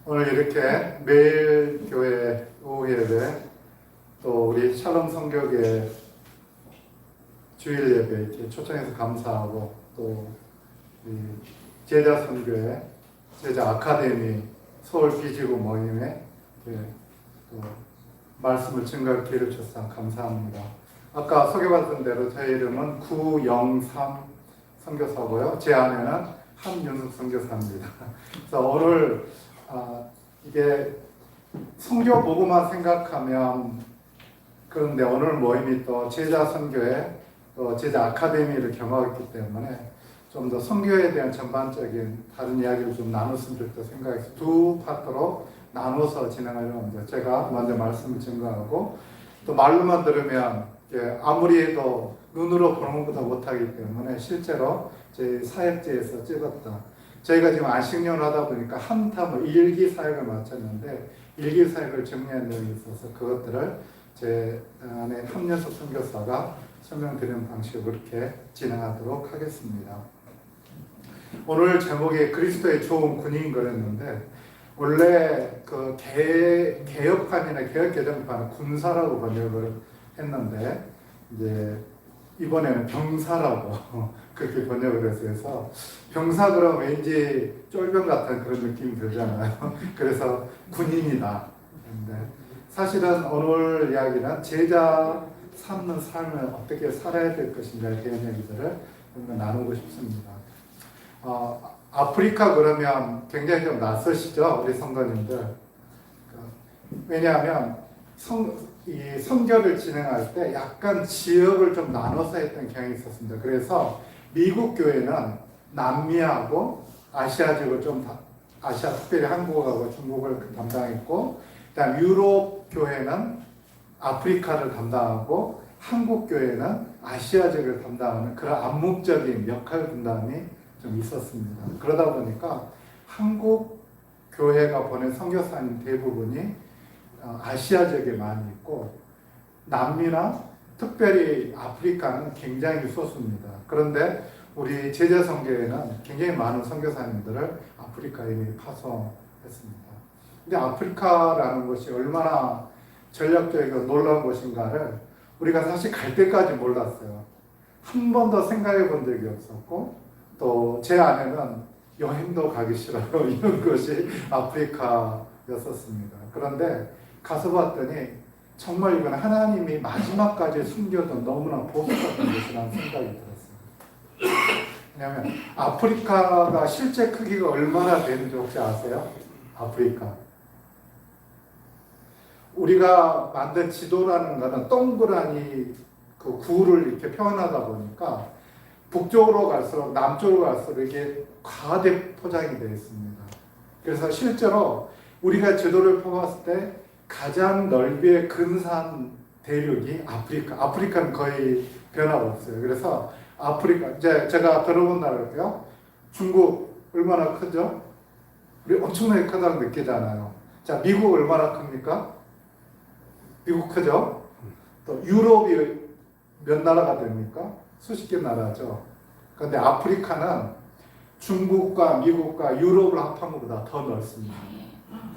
오늘 이렇게 매일 교회 오후 예배 또 우리 샬롬 성교계 주일 예배 이렇게 초청해서 감사하고 또 제자 선교회 제자 아카데미 서울 비지구 모임에 또 말씀을 증거할 기회를 주셔서 감사합니다. 아까 소개받은 대로 제 이름은 구영삼 선교사고요. 제 아내는 한윤숙 선교사입니다. 그래서 오늘 이게 성교 보고만 생각하면 그런데 오늘 모임이 또 제자 선교회 또 제자 아카데미를 경험했기 때문에 좀 더 선교에 대한 전반적인 다른 이야기를 좀 나눴으면 좋겠다 생각해서 두 파트로 나눠서 진행하려고 합니다. 제가 먼저 말씀을 증거하고 또 말로만 들으면 아무리 해도 눈으로 보는 것보다 못하기 때문에 실제로 제 사역지에서 찍었다. 저희가 지금 안식년 하다 보니까 한탐을 일기 사역을 마쳤는데 일기 사역을 정리한 내용이 있어서 그것들을 제 안에 함녀석 선교사가 설명드리는 방식으로 그렇게 진행하도록 하겠습니다. 오늘 제목이 그리스도의 좋은 군인 그랬는데 원래 그 개혁판이나 개혁개정판은 군사라고 번역을 했는데 이제 이번에는 병사라고 그렇게 번역을 해서 병사 그러면 왠지 쫄병 같은 그런 느낌이 들잖아요. 그래서 군인이다. 근데 사실은 오늘 이야기는 제자 삼는 삶을 어떻게 살아야 될 것인가에 대한 얘기들을 나누고 싶습니다. 아프리카 그러면 굉장히 좀 낯서시죠? 우리 성도님들. 왜냐하면 이 선교를 진행할 때 약간 지역을 좀 나눠서 했던 경향이 있었습니다. 그래서 미국 교회는 남미하고 아시아 지역을 아시아 특별히 한국하고 중국을 담당했고, 그다음 유럽 교회는 아프리카를 담당하고, 한국 교회는 아시아 지역을 담당하는 그런 암묵적인 역할 분담이 좀 있었습니다. 그러다 보니까 한국 교회가 보낸 선교사님 대부분이 아시아 지역에 많이 있고 남미나 특별히 아프리카는 굉장히 소수입니다. 그런데 우리 제자 선교회는 굉장히 많은 선교사님들을 아프리카에 이미 파송했습니다. 근데 아프리카라는 것이 얼마나 전략적이고 놀라운 곳인가를 우리가 사실 갈 때까지 몰랐어요. 한 번도 생각해 본 적이 없었고 또 제 아내는 여행도 가기 싫어요. 이런 것이 아프리카였었습니다. 그런데 가서 봤더니 정말 이건 하나님이 마지막까지 숨겨둔 너무나 보석 같은 것이라는 생각이 들었어요. 왜냐하면 아프리카가 실제 크기가 얼마나 되는지 혹시 아세요? 아프리카. 우리가 만든 지도라는 것은 동그라니 그 구를 이렇게 표현하다 보니까 북쪽으로 갈수록 남쪽으로 갈수록 이게 과대 포장이 되어 있습니다. 그래서 실제로 우리가 지도를 펴봤을 때 가장 넓이의 근사한 대륙이 아프리카는 거의 변화가 없어요. 그래서 아프리카, 이제 제가 들어본 나라일게요. 중국 얼마나 크죠? 우리 엄청나게 크다고 느끼잖아요. 자, 미국 얼마나 큽니까? 미국 크죠? 또 유럽이 몇 나라가 됩니까? 수십 개 나라죠. 그런데 아프리카는 중국과 미국과 유럽을 합한 것보다 더 넓습니다.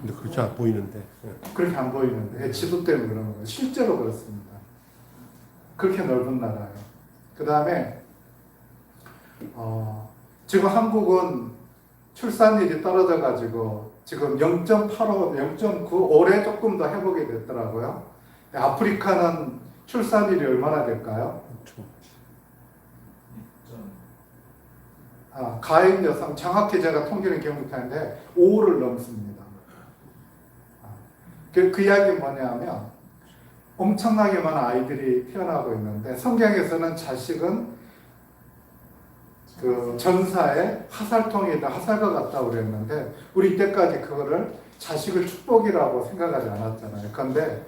근데 그렇지 안 보이는데. 그렇게 안 보이는데 지도 때문에 그런 거예요. 실제로 그렇습니다. 그렇게 넓은 나라예요. 그 다음에 지금 한국은 출산율이 떨어져가지고 지금 0.85, 0.9 올해 조금 더 회복이 됐더라고요. 아프리카는 출산율이 얼마나 될까요? 가임 여성 정확히 제가 통계는 기억 못하는데 5를 넘습니다. 그 이야기는 뭐냐면 엄청나게 많은 아이들이 태어나고 있는데 성경에서는 자식은 그 전사의 화살통이다 화살과 같다고 그랬는데 우리 이때까지 그거를 자식을 축복이라고 생각하지 않았잖아요. 그런데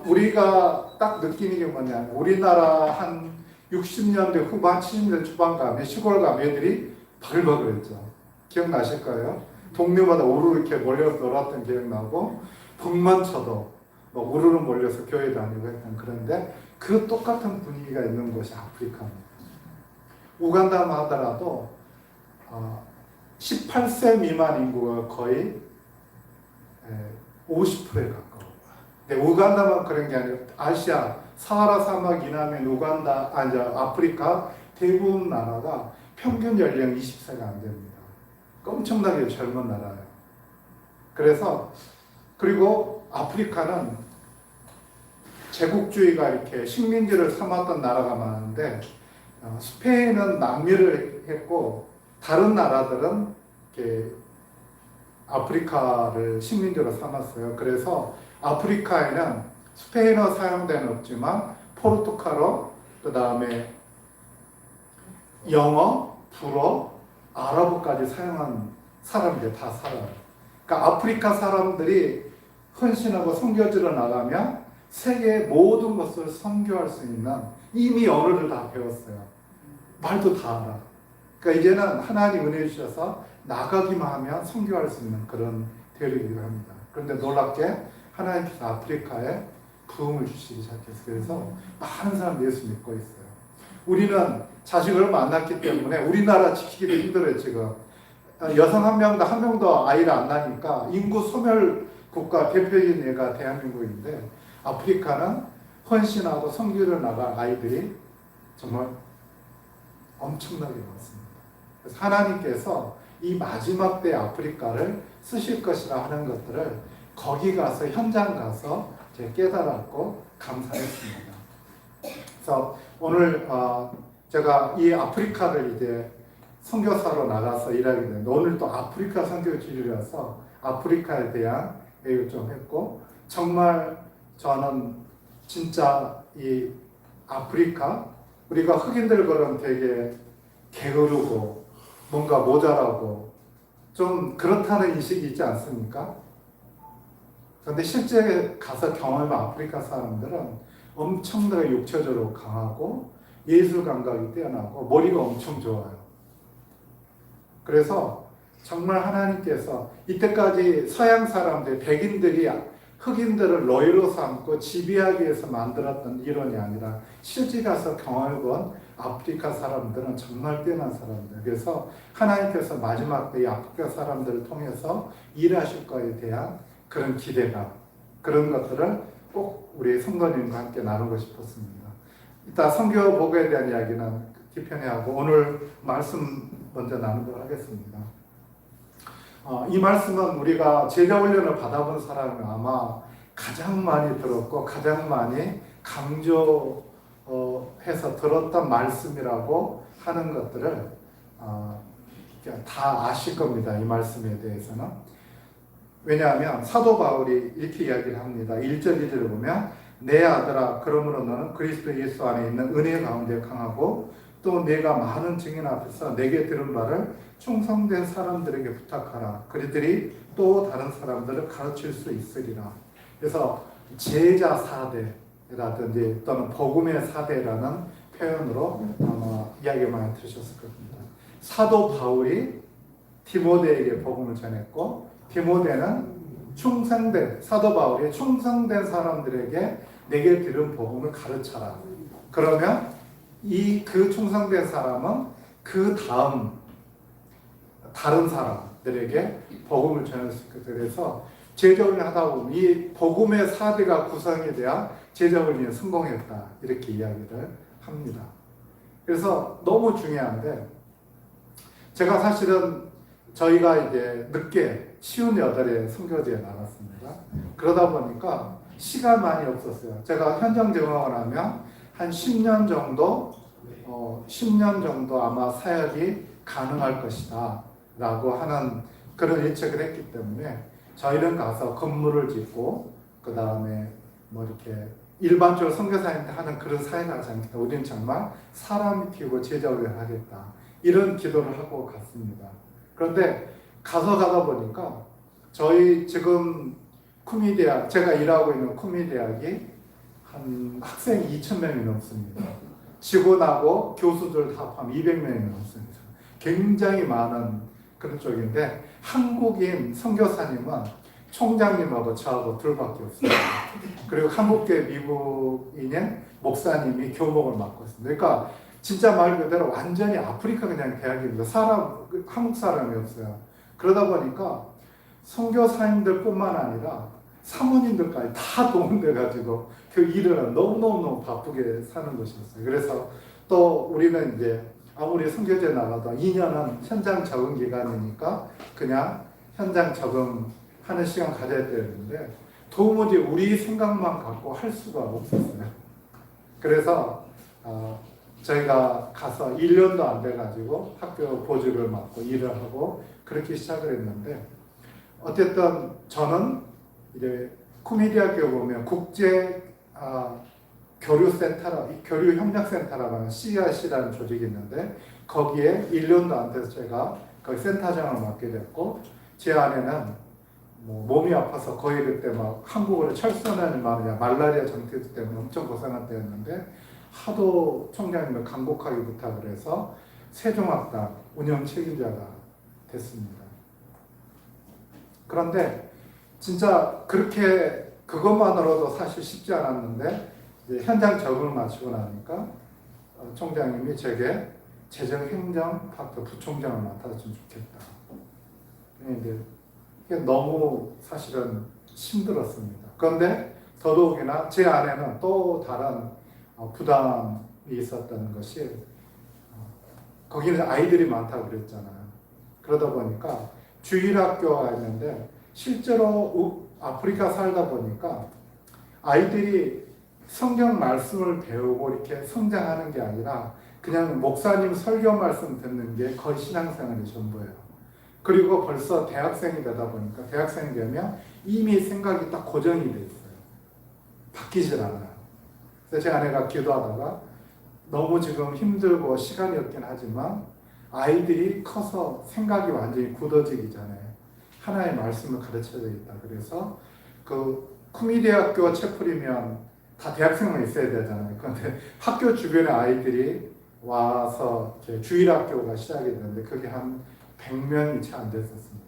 우리가 딱 느끼는 게 뭐냐면 우리나라 한 60년대 후반 70년대 초반 가면 시골 가면 애들이 바글바글했죠. 기억나실 거예요? 동네마다 우르르 이렇게 몰려서 놀았던 기억나고 봄만 쳐도 우르르 몰려서 교회 다니고 했던 그런데 그 똑같은 분위기가 있는 곳이 아프리카입니다. 우간다만 하더라도 18세 미만 인구가 거의 50%에 가까워요. 근데 우간다만 그런 게 아니라 아시아 사하라 사막 이남인 우간다, 아프리카 대부분 나라가 평균 연령 20세가 안 됩니다. 엄청나게 젊은 나라예요. 그래서 그리고 아프리카는 제국주의가 이렇게 식민지를 삼았던 나라가 많은데 스페인은 남미를 했고 다른 나라들은 이렇게 아프리카를 식민지로 삼았어요. 그래서 아프리카에는 스페인어 사용되는 없지만 포르투갈어, 그 다음에 영어, 불어, 아랍어까지 사용한 사람들이 다 살아요. 그러니까 아프리카 사람들이 헌신하고 선교지로 나가면 세계의 모든 것을 선교할 수 있는 이미 언어를 다 배웠어요. 말도 다 알아. 그러니까 이제는 하나님 은혜 주셔서 나가기만 하면 선교할 수 있는 그런 대륙이기도 합니다. 그런데 놀랍게 하나님께서 아프리카에 부흥을 주시기 시작했어요. 그래서 많은 사람들이 예수 믿고 있어요. 우리는 자식을 만났기 때문에 우리나라 지키기도 힘들어요. 지금 여성 한 명도 아이를 안 낳으니까 인구 소멸 국가 대표적인 예가 대한민국인데 아프리카는 헌신하고 선교를 나갈 아이들이 정말 엄청나게 많습니다. 그래서 하나님께서 이 마지막 때 아프리카를 쓰실 것이라 하는 것들을 거기 가서 현장 가서 제가 깨달았고 감사했습니다. 그래서 오늘 제가 이 아프리카를 이제 선교사로 나가서 일하게 됐는데 오늘 또 아프리카 선교지라서 아프리카에 대한 얘기를 좀 했고 정말 저는 진짜 이 아프리카 우리가 흑인들 그럼 되게 게으르고 뭔가 모자라고 좀 그렇다는 인식이 있지 않습니까? 그런데 실제 가서 경험한 아프리카 사람들은 엄청나게 육체적으로 강하고 예술 감각이 뛰어나고 머리가 엄청 좋아요. 그래서 정말 하나님께서 이때까지 서양 사람들, 백인들이 흑인들을 노예로 삼고 지배하기 위해서 만들었던 이론이 아니라 실제 가서 경험해본 아프리카 사람들은 정말 뛰어난 사람들. 그래서 하나님께서 마지막 때 이 아프리카 사람들을 통해서 일하실 거에 대한 그런 기대감, 그런 것들을 꼭 우리 성도님과 함께 나누고 싶었습니다. 이따 선교복에 대한 이야기는 뒤편에 하고 오늘 말씀 먼저 나누도록 하겠습니다. 이 말씀은 우리가 제자 훈련을 받아본 사람이 아마 가장 많이 들었고 가장 많이 강조해서 들었던 말씀이라고 하는 것들을 다 아실 겁니다. 이 말씀에 대해서는. 왜냐하면 사도 바울이 이렇게 이야기를 합니다. 1절 2절을 보면 내 아들아 그러므로 너는 그리스도 예수 안에 있는 은혜 가운데 강하고 또 내가 많은 증인 앞에서 내게 들은 바를 충성된 사람들에게 부탁하라. 그들이 또 다른 사람들을 가르칠 수 있으리라. 그래서 제자 사대라든지 또는 복음의 사대라는 표현으로 아마 이야기 많이 들으셨을 겁니다. 사도 바울이 디모데에게 복음을 전했고 디모데는 충성된 사도 바울이 충성된 사람들에게 내게 들은 복음을 가르쳐라. 그러면 그 충성된 사람은 그 다음 다른 사람들에게 복음을 전할 수 있거든요. 그래서 제자훈련 하다 보면 이 복음의 사대가 구성에 대한 제자훈련이 성공했다 이렇게 이야기를 합니다. 그래서 너무 중요한데 제가 사실은 저희가 이제 늦게 58에 선교지에 나갔습니다. 그러다 보니까 시간 많이 없었어요. 제가 현장 적응하고 나면 한 10년 정도 아마 사역이 가능할 것이다 라고 하는 그런 예측을 했기 때문에 저희는 가서 건물을 짓고 그 다음에 뭐 이렇게 일반적으로 선교사님들 하는 그런 사역을 하지 않겠다. 우리는 정말 사람 키우고 제자훈련을 하겠다. 이런 기도를 하고 갔습니다. 그런데 가다 보니까 저희 지금 쿠미대학, 제가 일하고 있는 쿠미대학이 한 학생이 2,000명이 넘습니다. 직원하고 교수들 다 포함 200명이 넘습니다. 굉장히 많은 그런 쪽인데 한국인 선교사님은 총장님하고 저하고 둘밖에 없습니다. 그리고 한국계 미국인의 목사님이 교목을 맡고 있습니다. 그러니까 진짜 말 그대로 완전히 아프리카 그냥 대학입니다. 한국 사람이 없어요. 그러다 보니까 선교사님들뿐만 아니라 사모님들까지 다 동원돼가지고 그 일을 너무너무 바쁘게 사는 것이었어요. 그래서 또 우리는 이제 아무리 선교제 나가도 2년은 현장 적응 기간이니까 그냥 현장 적응하는 시간 가져야 되는데 도무지 우리 생각만 갖고 할 수가 없었어요. 그래서 저희가 가서 1년도 안 돼가지고 학교 보직을 맡고 일을 하고 그렇게 시작을 했는데 어쨌든 저는 이제 쿠미디학교 보면 국제 교류센터라 교류협력센터라고 하는 CRC라는 조직이 있는데 거기에 1년도 안 돼서 제가 거기 센터장을 맡게 됐고 제 안에는 뭐 몸이 아파서 거의 그때 막 한국으로 철수하는 말라리아 정책 때문에 엄청 고생할 때였는데 하도 총장님을 간곡하게 부탁을 해서 세종학당 운영 책임자가 됐습니다. 그런데 진짜 그렇게 그것만으로도 사실 쉽지 않았는데 이제 현장 적응을 마치고 나니까 총장님이 제게 재정행정학교 부총장을 맡아줬으면 좋겠다. 이제 이게 너무 사실은 힘들었습니다. 그런데 더더욱이나 제 안에는 또 다른 부담이 있었던 것이 거기는 아이들이 많다고 그랬잖아요. 그러다 보니까 주일학교가 있는데 실제로 아프리카 살다 보니까 아이들이 성경 말씀을 배우고 이렇게 성장하는 게 아니라 그냥 목사님 설교 말씀 듣는 게 거의 신앙생활이 전부예요. 그리고 벌써 대학생이 되다 보니까 대학생이 되면 이미 생각이 딱 고정이 돼 있어요. 바뀌질 않아요. 그래서 제 아내가 기도하다가 너무 지금 힘들고 시간이 없긴 하지만 아이들이 커서 생각이 완전히 굳어지기 전에 하나의 말씀을 가르쳐야 되겠다. 그래서 그 쿠미대학교 채플이면 다 대학생만 있어야 되잖아요. 그런데 학교 주변에 아이들이 와서 주일학교가 시작이 됐는데 그게 한 100명이 채 안 됐었습니다.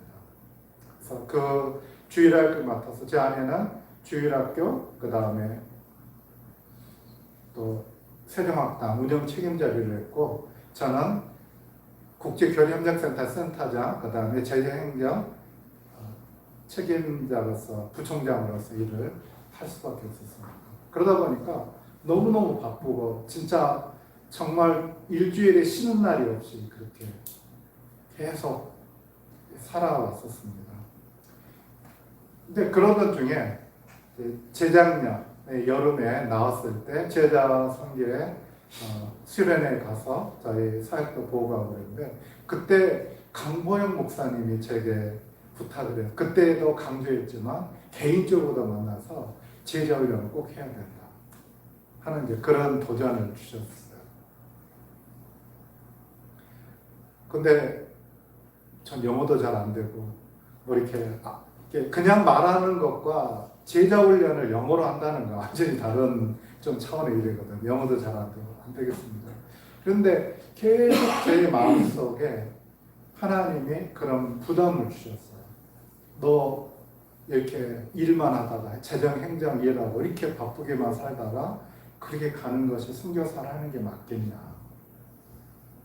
그래서 그 주일학교 맡아서 제 아내는 주일학교 그 다음에 또 세종학당 운영 책임자를 했고 저는 국제교류협력센터 센터장 그 다음에 재정행정 책임자로서 부총장으로서 일을 할 수밖에 없었습니다. 그러다 보니까 너무너무 바쁘고 진짜 정말 일주일에 쉬는 날이 없이 그렇게 계속 살아왔었습니다. 근데 그러던 중에 재작년 여름에 나왔을 때 제자 선교회 수련회에 가서 저희 사역도 보고하고 그랬는데 그때 강보영 목사님이 제게 부탁을 해요. 그때도 강조했지만 개인적으로도 만나서 제자 훈련을 꼭 해야 된다 하는 이제 그런 도전을 주셨어요. 근데 전 영어도 잘 안 되고 뭐 이렇게 그냥 말하는 것과 제자 훈련을 영어로 한다는 거 완전히 다른 좀 차원의 일이거든요. 영어도 잘 안 되고 안 되겠습니다. 그런데 계속 제 마음속에 하나님이 그런 부담을 주셨어요. 너 이렇게 일만 하다가 재정 행정 일하고 이렇게 바쁘게만 살다가 그렇게 가는 것이 선교사를 하는 게 맞겠냐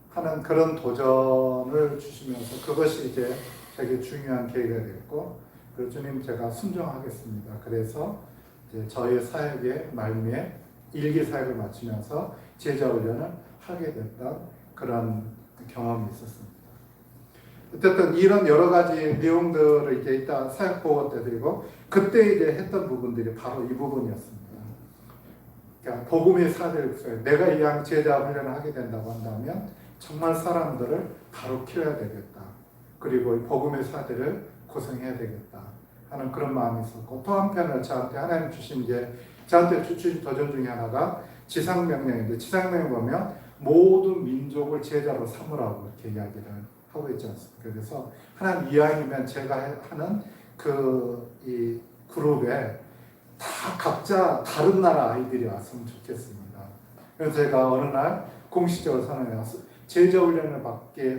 하는 그런 도전을 주시면서 그것이 이제 되게 중요한 계기가 됐고 그래서 주님 제가 순종하겠습니다. 그래서 이제 저의 사역의 말미에 일기 사역을 마치면서 제자 훈련을 하게 됐던 그런 경험이 있었습니다. 어쨌든 이런 여러 가지 내용들을 이제 이따 사역 보고 때 드리고 그때 이제 했던 부분들이 바로 이 부분이었습니다. 그러니까 복음의 사대를 내가 이왕 제자 훈련을 하게 된다고 한다면 정말 사람들을 바로 키워야 되겠다. 그리고 복음의 사대를 고생해야 되겠다 하는 그런 마음이 있었고 또 한편으로 저한테 하나님 주신 게 저한테 주신 도전 중에 하나가 지상명령인데 지상명령 보면 모든 민족을 제자로 삼으라고 이렇게 이야기를 하고 있지 않습니까? 그래서 하나님 이왕이면 제가 하는 이 그룹에 다 각자 다른 나라 아이들이 왔으면 좋겠습니다. 그래서 제가 어느 날 공식적으로 선언해서 제자 훈련을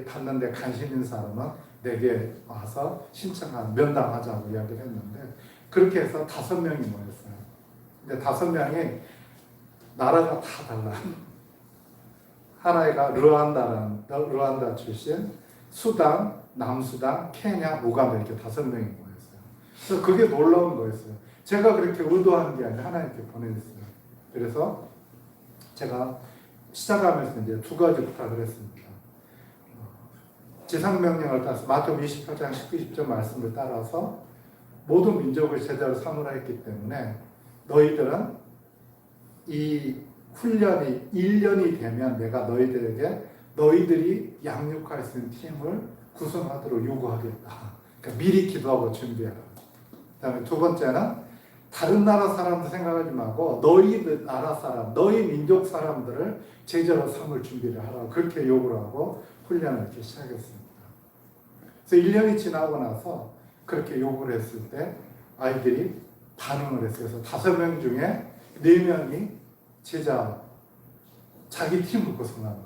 받는데 관심 있는 사람은 내게 와서 면담하자고 이야기를 했는데 그렇게 해서 5명이 모였어요. 근데 5명이 나라가 다 달라요. 하나가 르완다 출신, 수단, 남수단, 케냐, 우간다 이렇게 5명이 모였어요. 그래서 그게 놀라운 거였어요. 제가 그렇게 의도한 게 아니라 하나님께 보내줬어요. 그래서 제가 시작하면서 이제 두 가지 부탁을 했습니다. 지상명령을 따라서 마태복음 28장 19, 20절 말씀을 따라서 모든 민족을 제자로 삼으라 했기 때문에 너희들은 이 훈련이 1년이 되면 내가 너희들에게 너희들이 양육할 수 있는 팀을 구성하도록 요구하겠다. 그러니까 미리 기도하고 준비하라. 그 다음에 두 번째는 다른 나라 사람들 생각하지 말고 너희 나라 사람, 너희 민족 사람들을 제자로 삼을 준비를 하라고 그렇게 요구를 하고 훈련을 이렇게 시작했습니다. 그래서 1년이 지나고 나서 그렇게 요구를 했을 때 아이들이 반응을 했어요. 그래서 5명 중에 4명이 제자 자기 팀을 구성한 거예요.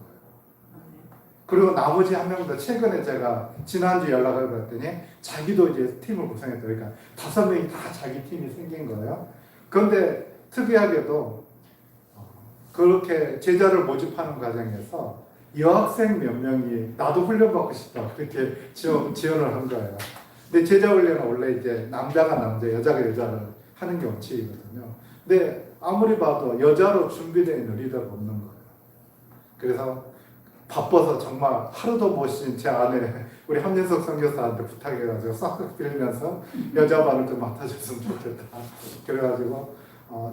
그리고 나머지 한 명도 최근에 제가 지난주 연락을 받았더니 자기도 이제 팀을 구성했다. 그러니까 5명이 다 자기 팀이 생긴 거예요. 그런데 특이하게도 그렇게 제자를 모집하는 과정에서 여학생 몇 명이 나도 훈련받고 싶다. 그렇게 지원을 한 거예요. 근데 제자 훈련은 원래 이제 남자가 남자, 여자가 여자를 하는 게 원칙이거든요. 근데 아무리 봐도 여자로 준비되어 있는 리더가 없는 거예요. 그래서 바빠서 정말 하루도 못 쉰 제 아내 우리 함진석 선교사한테 부탁해가지고 싹 빌면서 여자 반을 좀 맡아줬으면 좋겠다. 그래가지고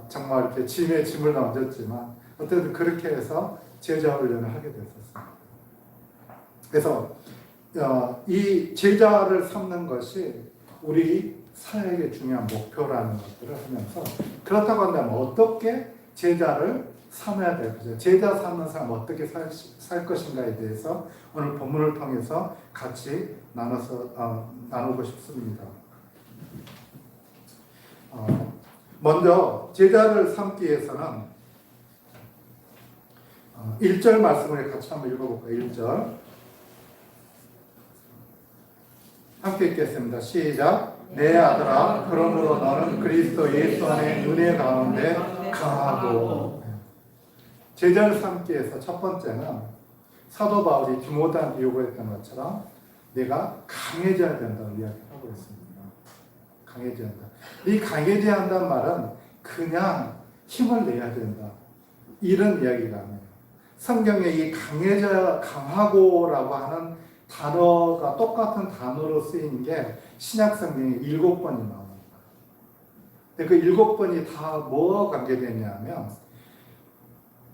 정말 이렇게 짐을 얹었지만 어쨌든 그렇게 해서 제자 훈련을 하게 됐었습니다. 그래서 이 제자를 삼는 것이 우리 사역의 중요한 목표라는 것들을 하면서 그렇다고 한다면 어떻게 제자를 삼아야 될 것이죠. 제자 삼는 사람 어떻게 살 것인가에 대해서 오늘 본문을 통해서 같이 나누고 싶습니다. 먼저 제자를 삼기 위해서는 1절 말씀을 같이 한번 읽어볼까요? 1절 함께 읽겠습니다. 시작. 내 아들아 그러므로 너는 그리스도 예수 안에 은혜 가운데 강하고. 제자를 삼기 위해서 첫 번째는 사도 바울이 디모데한테 요구했던 것처럼 내가 강해져야 된다고 이야기하고 있습니다. 강해져야 한다. 이 강해져야 한다는 말은 그냥 힘을 내야 된다. 이런 이야기가 아니에요. 성경에 이 강하고라고 하는 단어가 똑같은 단어로 쓰인 게 신약 성경에 7번이 나옵니다. 근데 그 7번이 다 뭐와 관계되냐면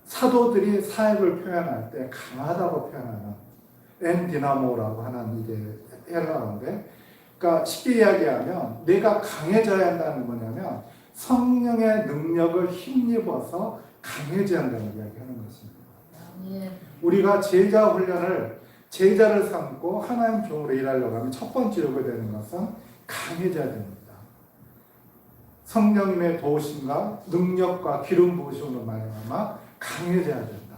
사도들이 사역을 표현할 때 강하다고 표현하는 엔디나모라고 하는 이게 헬라어인데, 그러니까 쉽게 이야기하면 내가 강해져야 한다는 뭐냐면 성령의 능력을 힘입어서 강해져야 한다는 이야기하는 것입니다. 우리가 제자 훈련을 제자를 삼고 하나님 종으로 일하려고 하면 첫 번째 요구되는 것은 강해져야 됩니다. 성령님의 도우심과 능력과 기름 부으심으로 말미암아 강해져야 된다.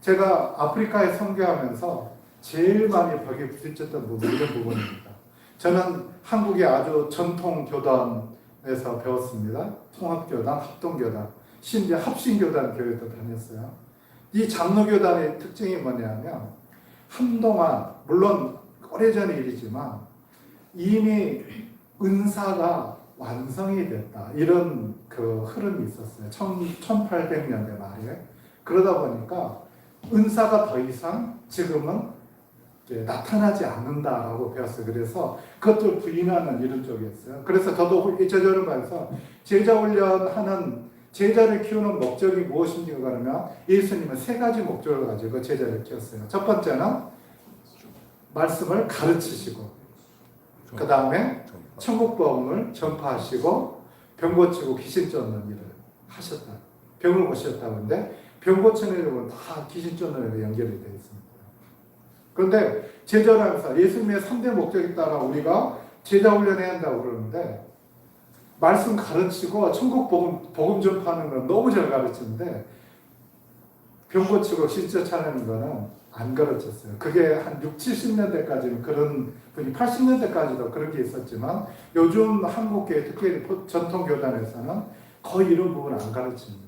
제가 아프리카에 선교하면서 제일 많이 벽에 부딪혔던 부분이 이런 부분입니다. 저는 한국의 아주 전통 교단에서 배웠습니다. 통합교단, 합동교단, 심지어 합신교단 교회도 다녔어요. 이 장로교단의 특징이 뭐냐면 한동안 물론 오래전의 일이지만 이미 은사가 완성이 됐다. 이런 그 흐름이 있었어요. 1800년대 말에. 그러다 보니까 은사가 더 이상 지금은 나타나지 않는다라고 배웠어요. 그래서 그것을 부인하는 이런 쪽이었어요. 그래서 저도 저저를 봐서 제자 훈련하는 제자를 키우는 목적이 무엇인지가 그러면 예수님은 3가지 목적을 가지고 제자를 키웠어요. 첫 번째는 말씀을 가르치시고, 그 다음에 천국 복음을 전파하시고 병 고치고 귀신 쫓는 일을 하셨다. 병을 고치셨다고 하는데 병 고치는 일은 다 귀신 쫓는 일에 연결이 되어 있습니다. 그런데 제자를 하면서 예수님의 3대 목적에 따라 우리가 제자 훈련해야 한다고 그러는데 말씀 가르치고 천국 복음 전파하는 건 너무 잘 가르치는데 병 고치고 귀신 쫓아내는 거는 안 가르쳤어요. 그게 한 60, 70년대까지는 그런 분이 80년대까지도 그런 게 있었지만 요즘 한국계 특히 전통교단에서는 거의 이런 부분을 안 가르칩니다.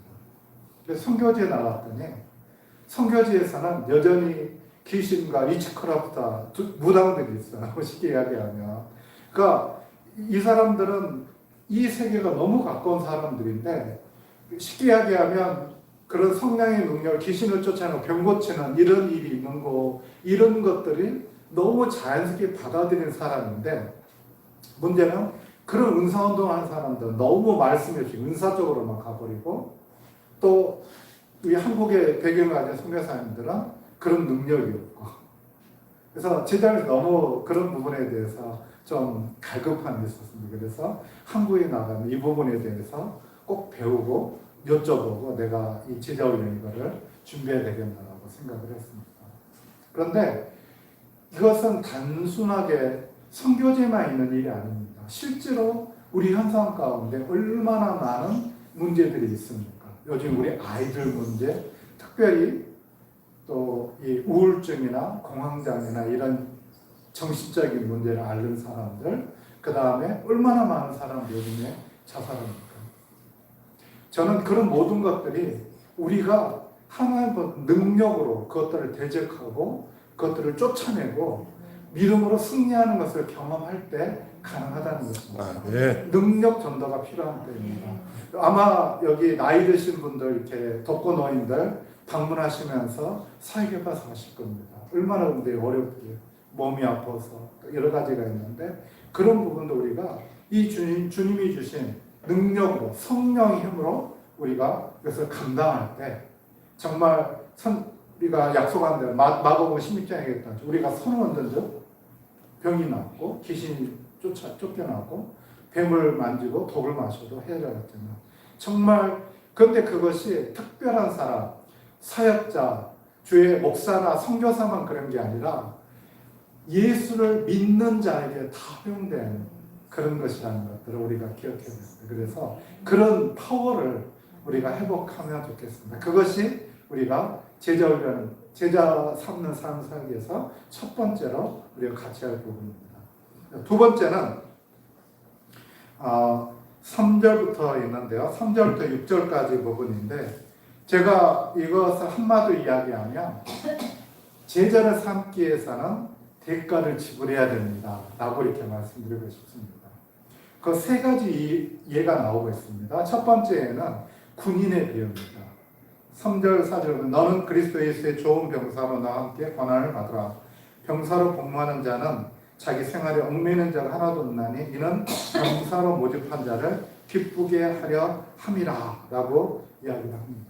그래서 선교지에 나갔더니 선교지에서는 여전히 귀신과 위치크래프트 무당들이 있어요. 쉽게 이야기하면. 그러니까 이 사람들은 이 세계가 너무 가까운 사람들인데 쉽게 이야기하면 그런 성령의 능력, 귀신을 쫓아내고 병 고치는 이런 일이 있는 거, 이런 것들이 너무 자연스럽게 받아들이는 사람인데, 문제는 그런 은사운동하는 사람들은 너무 말씀이 없이 은사 쪽으로만 가버리고, 또 우리 한국의 배경을 가진 선교사님들은 그런 능력이 없고, 그래서 제자에서 너무 그런 부분에 대해서 좀 갈급함이 있었습니다. 그래서 한국에 나가면 이 부분에 대해서 꼭 배우고 여쭤보고 내가 이 제자훈련 이거를 준비해야 되겠다라고 생각을 했습니다. 그런데 이것은 단순하게 선교제만 있는 일이 아닙니다. 실제로 우리 현상 가운데 얼마나 많은 문제들이 있습니까? 요즘 우리 아이들 문제, 특별히 또 이 우울증이나 공황장애나 이런 정신적인 문제를 앓는 사람들, 그 다음에 얼마나 많은 사람들이 요즘에 자살합니까? 저는 그런 모든 것들이 우리가 하나님의 능력으로 그것들을 대적하고 그것들을 쫓아내고 믿음으로 승리하는 것을 경험할 때 가능하다는 것입니다. 네. 능력 전도가 필요한 때입니다. 아마 여기 나이 드신 분들, 이렇게 독거노인들 방문하시면서 사회교과서 하실 겁니다. 얼마나 근데 어렵게 몸이 아파서 여러 가지가 있는데, 그런 부분도 우리가 이 주님이 주신 능력으로, 성령의 힘으로 우리가 그것을 감당할 때 정말 우리가 약속한 대로 마가복음 16장에 얘기했던 우리가 손을 얹은 즉 병이 낫고 귀신이 쫓겨나고 뱀을 만지고 독을 마셔도 해결했잖아요. 정말. 그런데 그것이 특별한 사람, 사역자, 주의 목사나 선교사만 그런 게 아니라 예수를 믿는 자에게 다 허용된 그런 것이라는 것들을 우리가 기억해야 됩니다. 그래서 그런 파워를 우리가 회복하면 좋겠습니다. 그것이 우리가 제자 삼는 삶 살기에서 첫 번째로 우리가 같이 할 부분입니다. 두 번째는 3절부터 있는데요. 3절부터 6절까지 부분인데, 제가 이것을 한마디로 이야기하면 제자를 삼기 위해서는 대가를 지불해야 됩니다 라고 이렇게 말씀드리고 싶습니다. 그 세 가지 예가 나오고 있습니다. 첫 번째는 군인의 비유입니다. 3절 4절 너는 그리스도 예수의 좋은 병사로 나와 함께 권한을 받으라. 병사로 복무하는 자는 자기 생활에 얽매이는 자가 하나도 없나니 이는 병사로 모집한 자를 기쁘게 하려 함이라 라고 이야기를 합니다.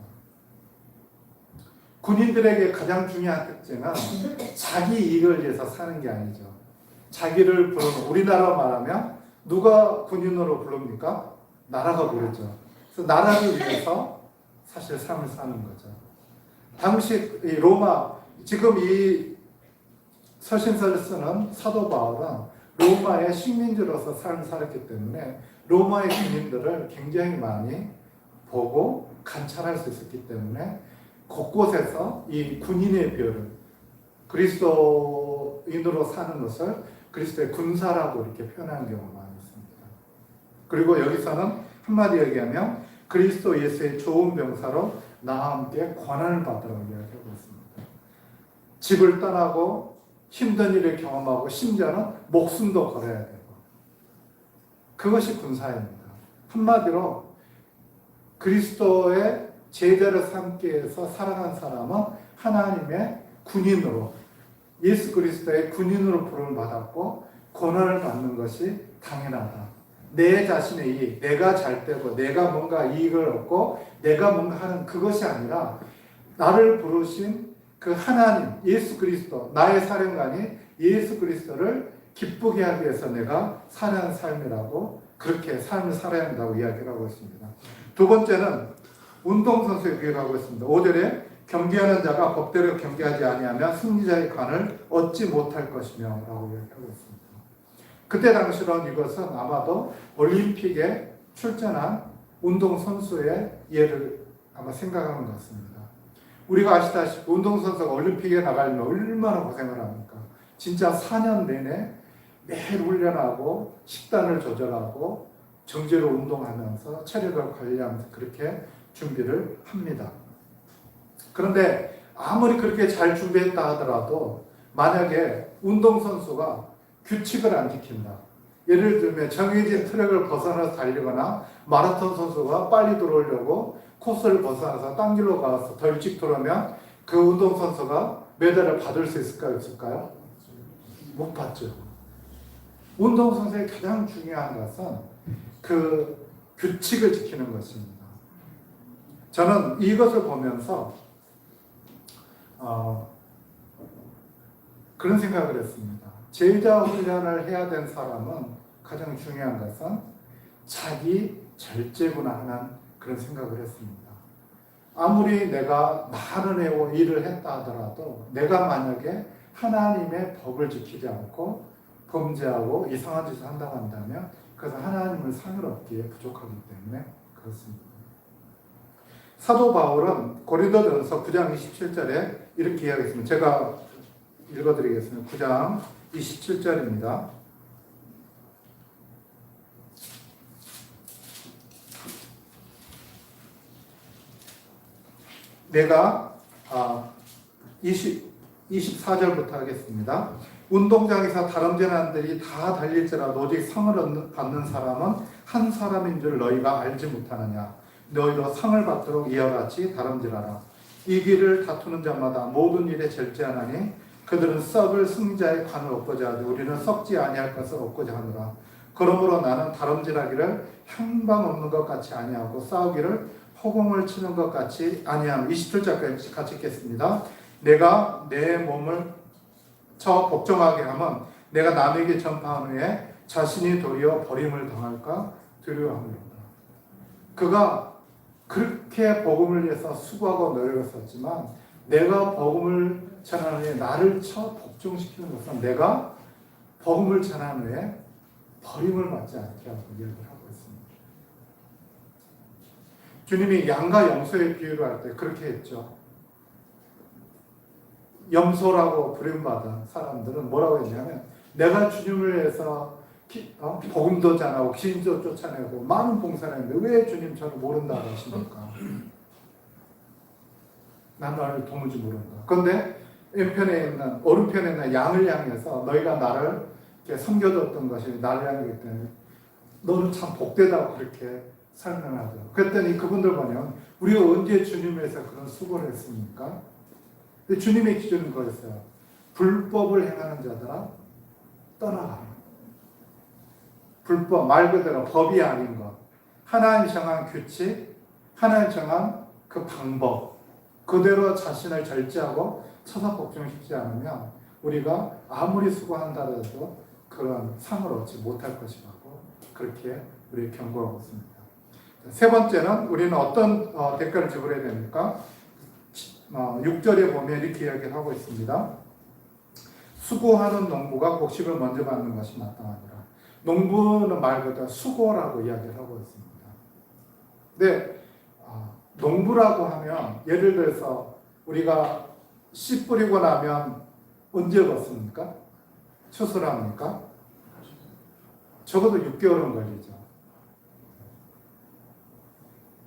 군인들에게 가장 중요한 특징은 자기 이익을 위해서 사는 게 아니죠. 자기를 부르는, 우리나라 말하면 누가 군인으로 부릅니까? 나라가 부르죠. 그래서 나라를 위해서 사실 삶을 사는 거죠. 당시 이 로마, 지금 이 서신서를 쓰는 사도 바울은 로마의 식민지로서 삶을 살았기 때문에 로마의 군인들을 굉장히 많이 보고 관찰할 수 있었기 때문에 곳곳에서 이 군인의 비유를, 그리스도인으로 사는 것을 그리스도의 군사라고 이렇게 표현하는 경우가 많이 있습니다. 그리고 여기서는 한마디 얘기하면 그리스도 예수의 좋은 병사로 나와 함께 권한을 받으라고 이야기하고 있습니다. 집을 떠나고 힘든 일을 경험하고 심지어는 목숨도 걸어야 되고, 그것이 군사입니다. 한마디로 그리스도의 제자를 삼기 위해서 살아간 사람은 하나님의 군인으로, 예수 그리스도의 군인으로 부름을 받았고 권한을 받는 것이 당연하다. 내 자신의 이익, 내가 잘 되고 내가 뭔가 이익을 얻고 내가 뭔가 하는 그것이 아니라 나를 부르신 그 하나님, 예수 그리스도, 나의 사령관이 예수 그리스도를 기쁘게 하기 위해서 내가 살아가는 삶이라고, 그렇게 삶을 살아야 한다고 이야기를 하고 있습니다. 두 번째는 운동선수에 비유하고 있습니다. 5절에 경기하는 자가 법대로 경기하지 아니하면 승리자의 관을 얻지 못할 것이며 라고 이야기하고 있습니다. 그때 당시로는 이것은 아마도 올림픽에 출전한 운동선수의 예를 아마 생각하는 것 같습니다. 우리가 아시다시피 운동선수가 올림픽에 나가려면 얼마나 고생을 합니까? 진짜 4년 내내 매일 훈련하고 식단을 조절하고 정제로 운동하면서 체력을 관리하면서 그렇게 준비를 합니다. 그런데 아무리 그렇게 잘 준비했다 하더라도 만약에 운동선수가 규칙을 안 지킨다, 예를 들면 정해진 트랙을 벗어나서 달리거나 마라톤 선수가 빨리 들어오려고 코스를 벗어나서 딴 길로 가서 더 일찍 들어오면 그 운동선수가 메달을 받을 수 있을까요? 없을까요? 못 받죠. 운동선수의 가장 중요한 것은 그 규칙을 지키는 것입니다. 저는 이것을 보면서 그런 생각을 했습니다. 제자 훈련을 해야 된 사람은 가장 중요한 것은 자기 절제구나 하는 그런 생각을 했습니다. 아무리 내가 많은 일을 했다 하더라도 내가 만약에 하나님의 법을 지키지 않고 범죄하고 이상한 짓을 한다고 한다면 그것은 하나님을 상을 얻기에 부족하기 때문에 그렇습니다. 사도 바울은 고린도전서 9장 27절에 이렇게 이야기했습니다. 제가 읽어드리겠습니다. 9장 27절입니다. 내가 24절부터 하겠습니다. 운동장에서 다름질하는들이 다 달릴지라도 오직 상을 받는 사람은 한 사람인 줄 너희가 알지 못하느냐. 너희도 상을 받도록 이와 같이 다름질하라. 이 길을 다투는 자마다 모든 일에 절제하나니 그들은 썩을 승자의 관을 얻고자 하되 우리는 썩지 아니할 것을 얻고자 하노라. 그러므로 나는 다름질하기를 향방 없는 것 같이 아니하고 싸우기를 허공을 치는 것 같이 아니하며 27절까지 같이 읽겠습니다. 내가 내 몸을 복종하게 하면 내가 남에게 전파한 후에 자신이 도리어 버림을 당할까 두려워합니다. 그가 그렇게 복음을 위해서 수고하고 노력을 썼지만 내가 복음을 전한 후에 나를 복종시키는 것은 내가 복음을 전한 후에 버림을 받지 않게 하고 이야기를 하고 있습니다. 주님이 양과 염소의 비유를 할 때 그렇게 했죠. 염소라고 부름받은 사람들은 뭐라고 했냐면 내가 주님을 위해서 복음도 전하고 귀신도 쫓아내고 많은 봉사를 했는데 왜 주님 저를 모른다고 하십니까? 나는 도무지 모른다. 그런데 왼편에 있는 오른편에 있는 양을 향해서 너희가 나를 이렇게 섬겨줬던 것이 나를 향하기 때문에 너는 참 복되다고 그렇게 설명하죠. 그랬더니 그분들 보면 우리가 언제 주님을 위해서 그런 수고를 했습니까? 근데 주님의 기준은 그거였어요. 불법을 행하는 자들아 떠나가라. 불법, 말 그대로 법이 아닌 것. 하나님 정한 규칙, 하나님 정한 그 방법. 그대로 자신을 절제하고 처사 복종시키지 않으면 우리가 아무리 수고한다 해도 그런 상을 얻지 못할 것이라고 그렇게 우리 경고하고 있습니다. 세 번째는 우리는 어떤 대가를 지불해야 됩니까? 6절에 보면 이렇게 이야기를 하고 있습니다. 수고하는 농부가 곡식을 먼저 받는 것이 마땅하니라. 농부는 말 그대로 수고라고 이야기를 하고 있습니다. 근데 농부라고 하면 예를 들어서 우리가 씨 뿌리고 나면 언제 걷습니까? 추수합니까? 적어도 6개월은 걸리죠.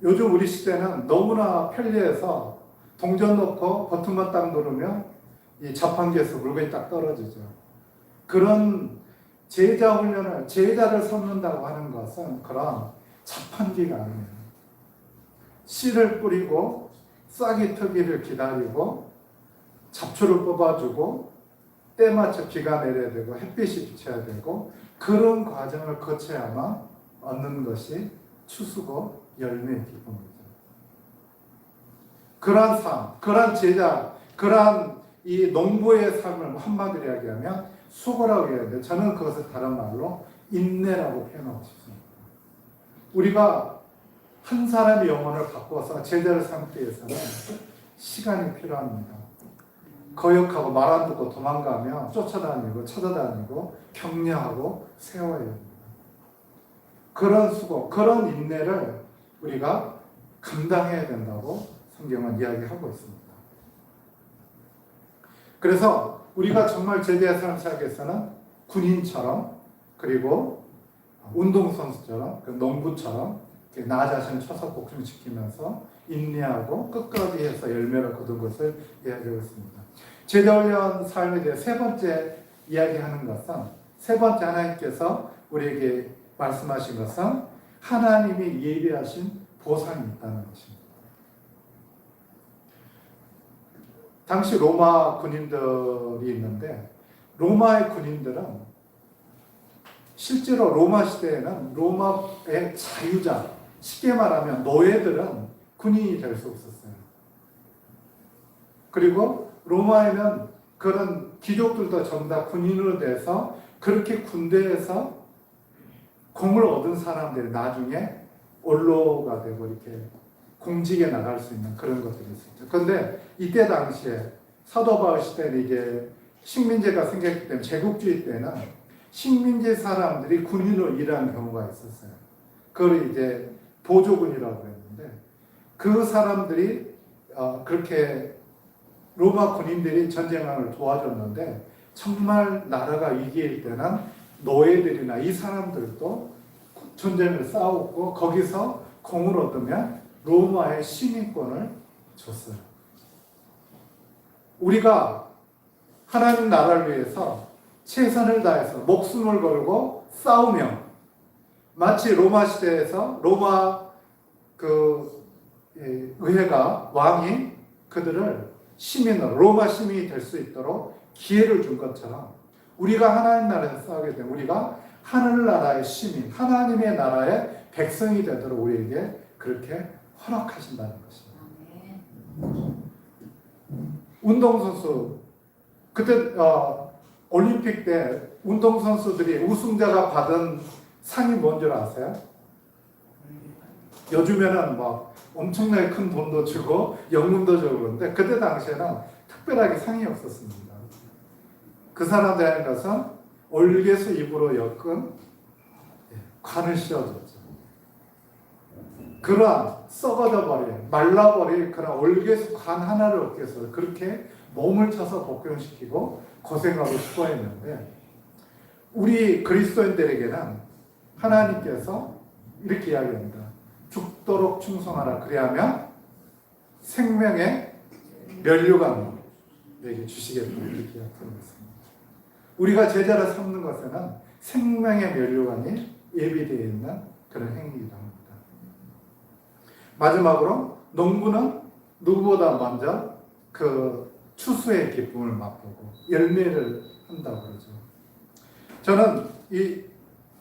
요즘 우리 시대는 너무나 편리해서 동전 넣고 버튼만 딱 누르면 이 자판기에서 물건이 딱 떨어지죠. 그런 제자 훈련을, 제자를 삼는다고 하는 것은 그런 자판기가 아니에요. 씨를 뿌리고 싹이 트기를 기다리고 잡초를 뽑아주고 때맞춰 비가 내려야 되고 햇빛이 비쳐야 되고 그런 과정을 거쳐야만 얻는 것이 추수고 열매의 기쁨이죠. 그러한 삶, 그러한 제자, 그러한 이 농부의 삶을 한마디로 이야기하면 수고라고 해야 돼요. 저는 그것을 다른 말로 인내라고 표현하고 싶습니다. 우리가 한 사람의 영혼을 바꿔서 제자를 삼기 위해서는 시간이 필요합니다. 거역하고 말 안 듣고 도망가며 쫓아다니고 찾아다니고 격려하고 세워야 됩니다. 그런 수고, 그런 인내를 우리가 감당해야 된다고 성경은 이야기하고 있습니다. 그래서 우리가 정말 제자의 삶을 살기 위해서는 군인처럼 그리고 운동선수처럼 농부처럼 나 자신을 처사 복종을 지키면서 인내하고 끝까지 해서 열매를 거둔 것을 이야기하고 있습니다. 제자훈련 삶에 대해 세 번째 이야기하는 것은 세 번째 하나님께서 우리에게 말씀하신 것은 하나님이 예비하신 보상이 있다는 것입니다. 당시 로마 군인들이 있는데 로마의 군인들은 실제로 로마 시대에는 로마의 자유자, 쉽게 말하면 노예들은 군인이 될 수 없었어요. 그리고 로마에는 그런 귀족들도 전부 다 군인으로 돼서 그렇게 군대에서 공을 얻은 사람들이 나중에 원로가 되고 이렇게 공직에 나갈 수 있는 그런 것들이 있었죠. 그런데 이때 당시에 사도 바울 시대는 이제 식민지가 생겼기 때문에 제국주의 때는 식민지 사람들이 군인으로 일하는 경우가 있었어요. 그걸 이제 보조군이라고 했는데 그 사람들이 그렇게 로마 군인들이 전쟁을 도와줬는데 정말 나라가 위기일 때는 노예들이나 이 사람들도 전쟁을 싸웠고 거기서 공을 얻으면 로마의 시민권을 줬어요. 우리가 하나님 나라를 위해서 최선을 다해서 목숨을 걸고 싸우며 마치 로마 시대에서 로마 의회가 왕이 그들을 시민으로 로마 시민이 될 수 있도록 기회를 준 것처럼 우리가 하나님 나라에서 싸우게 되면 우리가 하늘나라의 시민, 하나님의 나라의 백성이 되도록 우리에게 그렇게 허락하신다는 것입니다. 운동선수 그때 올림픽 때 운동선수들이 우승자가 받은 상이 뭔 줄 아세요? 요즘에는 막 엄청나게 큰 돈도 주고 영문도 주고 그러는데 그때 당시에는 특별하게 상이 없었습니다. 그 사람들이 하는 것은 올개수 입으로 엮은 관을 씌워줬죠. 그러한 썩어져 버린 말라버릴 그런 올개수 관 하나를 얻기 위해서 그렇게 몸을 쳐서 복용시키고 고생하고 수고했는데 우리 그리스도인들에게는 하나님께서 이렇게 이야기합니다. 죽도록 충성하라. 그리하면 생명의 면류관을 내게 주시겠다. 이렇게 이야기합니다. 우리가 제자를 삼는 것에는 생명의 면류관이 예비되어 있는 그런 행위이기도 합니다. 마지막으로 농부는 누구보다 먼저 그 추수의 기쁨을 맛보고 열매를 한다고 그러죠. 저는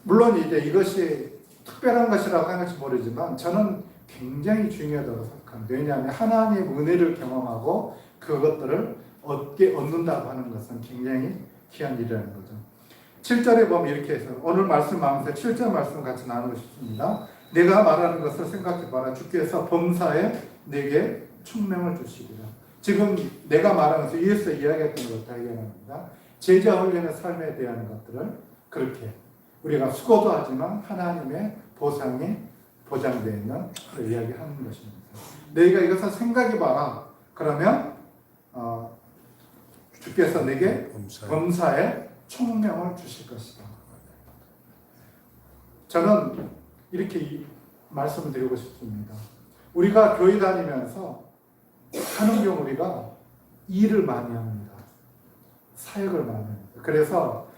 물론 이제 이것이 특별한 것이라고 하는지 모르지만 저는 굉장히 중요하다고 생각합니다. 왜냐하면 하나님의 은혜를 경험하고 그것들을 얻는다고 하는 것은 굉장히 귀한 일이라는 거죠. 7절에 보면 이렇게 해서 오늘 말씀 마음에서 7절 말씀 같이 나누고 싶습니다. 내가 말하는 것을 생각해봐라. 주께서 범사에 내게 총명을 주시리라. 지금 내가 말하는 것을 위에서 이야기했던 것을 얘기합니다. 제자 훈련의 삶에 대한 것들을 그렇게 우리가 수고도 하지만 하나님의 보상이 보장되어 있는 그 이야기하는 것입니다. 너희가 이것을 생각해봐라. 그러면 주께서 내게 범사에 총명을 주실 것이다. 저는 이렇게 말씀을 드리고 싶습니다. 우리가 교회 다니면서 하는 경우 우리가 일을 많이 합니다. 사역을 많이 합니다. 그래서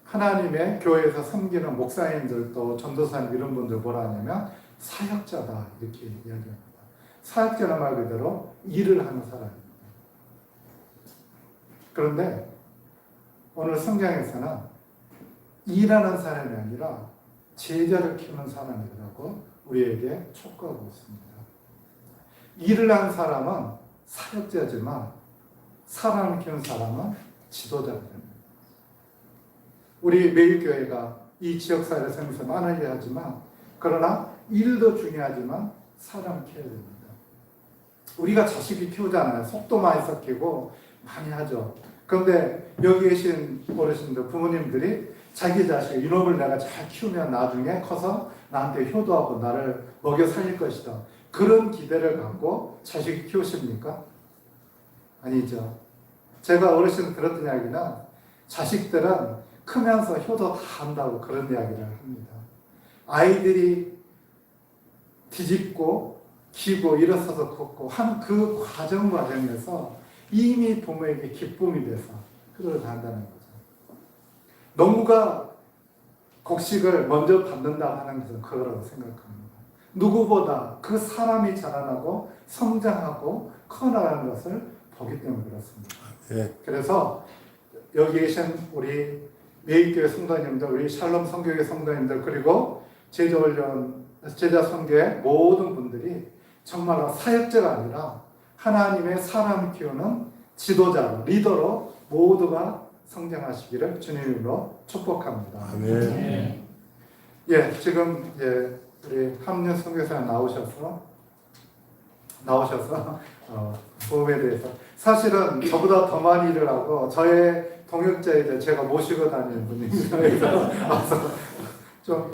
하나님의 교회에서 섬기는 목사님들도 전도사님 이런 분들 뭐라 하냐면 사역자다 이렇게 이야기합니다. 사역자는 말 그대로 일을 하는 사람입니다. 그런데 오늘 성경에서는 일하는 사람이 아니라 제자를 키우는 사람이라고 우리에게 촉구하고 있습니다. 일을 하는 사람은 사역자지만 사람을 키우는 사람은 지도자가 됩니다. 우리 매일교회가 이 지역사회를 살면서 많은 일을 하지만 그러나 일도 중요하지만 사람을 키워야 됩니다. 우리가 자식을 키우잖아요. 속도 많이 섞이고 많이 하죠. 그런데 여기 계신 어르신들, 부모님들이 자기 자식 이놈을 내가 잘 키우면 나중에 커서 나한테 효도하고 나를 먹여 살릴 것이다. 그런 기대를 갖고 자식을 키우십니까? 아니죠. 제가 어르신 들었던 이야기는 자식들은 크면서 효도 다 한다고 그런 이야기를 합니다. 아이들이 뒤집고 기고 일어서서 걷고 하는 그 과정에서 이미 부모에게 기쁨이 돼서 그걸 한다는 거죠. 농부가 곡식을 먼저 받는다 하는 것은 그거라고 생각합니다. 누구보다 그 사람이 자라나고 성장하고 커나가는 것을 보기 때문에 그렇습니다. 예. 그래서 여기 계신 우리 매일교회 성도님들, 우리 샬롬 성교회 성도님들, 그리고 제자 성교의 모든 분들이 정말로 사역자가 아니라 하나님의 사람 키우는 지도자로, 리더로 모두가 성장하시기를 주님으로 축복합니다. 아멘. 예, 지금 우리 함윤 선교사 나오셔서 보험에 대해서 사실은 저보다 더 많이 일을 하고 저의 동역자이자 제가 모시고 다니는 분입니다. 그래서 와서 좀